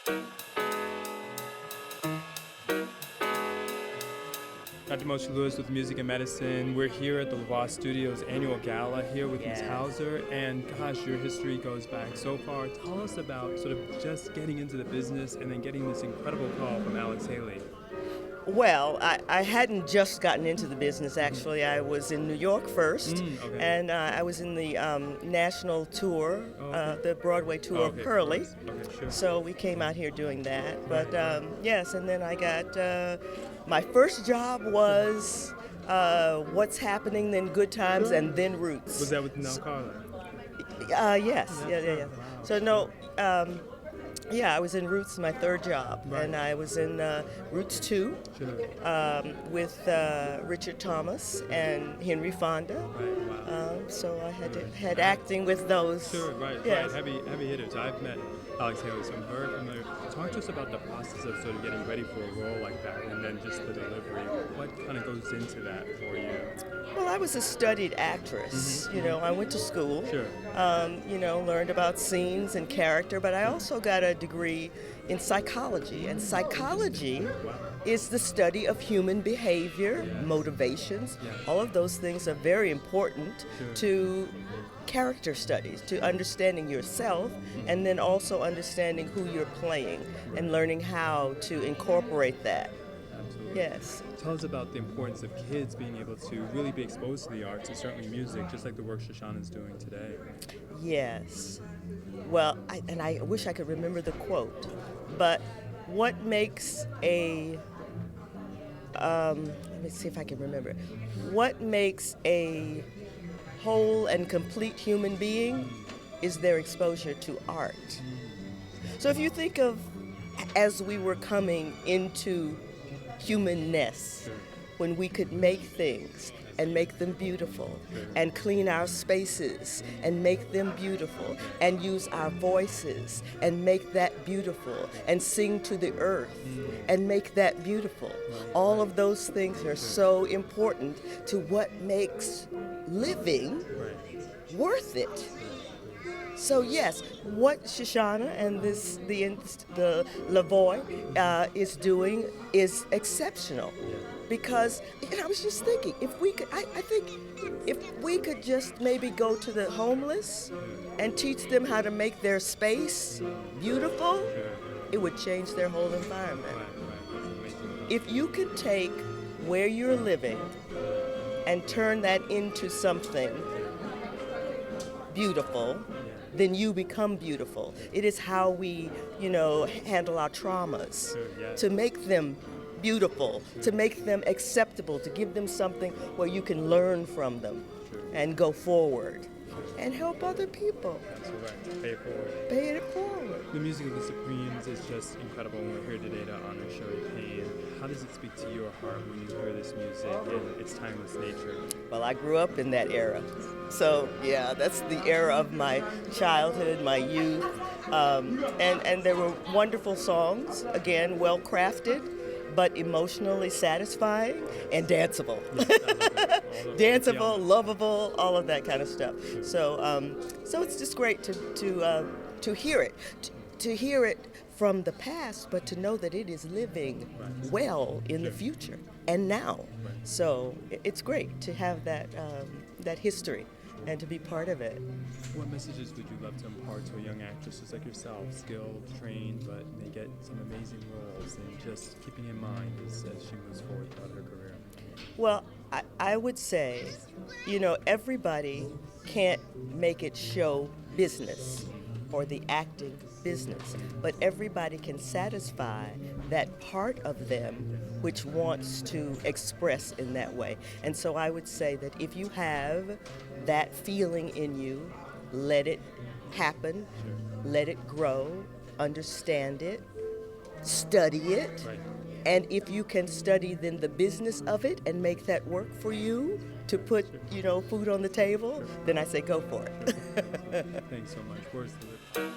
Dr. Moshe Lewis with Music and Medicine. We're here at the Lavoie Studios annual gala here with Ms. Hauser, and gosh, your history goes back so far. Tell us about sort of just getting into the business and then getting this incredible call from Alex Haley. Well, I hadn't just gotten into the business, actually. I was in New York first, Okay. and I was in the national tour, okay. the Broadway tour Oh, of okay, Hurley. Okay, sure. So we came out here doing that. But yes, and then I got my first job was What's Happening, then Good Times, and then Roots. Was that with Nell Carla? Yes, yeah. Wow. So no, yeah, I was in Roots, my third job, Right. and I was in Roots 2 Sure. with Richard Thomas and Henry Fonda. Right, wow. So I had acting with those. Sure, right, Yes. right. Heavy hitters. I've met Alex Haley, so I'm very familiar. Talk to us about the process of sort of getting ready for a role like that, and then just the delivery. What kind of goes into that for you? Well, I was a studied actress. You know, I went to school. Sure. You know, learned about scenes and character, but I also got a degree in psychology. And psychology is the study of human behavior, motivations. All of those things are very important to character studies, to understanding yourself, and then also understanding who you're playing and learning how to incorporate that. Absolutely. Yes. Tell us about the importance of kids being able to really be exposed to the arts, and certainly music, just like the work Shoshana is doing today. Yes. Well, I wish I could remember the quote, but what makes let me see if I can remember. What makes a whole and complete human being is their exposure to art. So if you think of as we were coming into humanness, when we could make things and make them beautiful and clean our spaces and make them beautiful and use our voices and make that beautiful and sing to the earth and make that beautiful. All of those things are so important to what makes living worth it. So yes, what Shoshana and the Lavoie is doing is exceptional, because I was just thinking, if we could, I think if we could just maybe go to the homeless and teach them how to make their space beautiful, it would change their whole environment. If you could take where you're living and turn that into something beautiful, then you become beautiful. It is how we, handle our traumas, to make them beautiful, to make them acceptable, to give them something where you can learn from them and go forward and help other people. That's right. Pay it forward. Pay it forward. The music of the Supremes is just incredible, and we're here today to honor Sherry Payne. How does it speak to your heart when you hear this music and its timeless nature? Well, I grew up in that era. So, yeah, that's the era of my childhood, my youth. And there were wonderful songs, again, well-crafted, but emotionally satisfying and danceable. Danceable, lovable, all of that kind of stuff. So it's just great to hear it. To hear it from the past, but to know that it is living well in the future and now. So it's great to have that history and to be part of it. What messages would you love to impart to a young actress just like yourself, skilled, trained, but may get some amazing roles, and just keeping in mind as she moves forward throughout her career? Well, I would say, everybody can't make it show business or the acting business, but everybody can satisfy that part of them which wants to express in that way. And so I would say that if you have that feeling in you, let it happen, let it grow, understand it, study it, and if you can study then the business of it and make that work for you to put, food on the table, then I say go for it. Thanks so much. Words to live.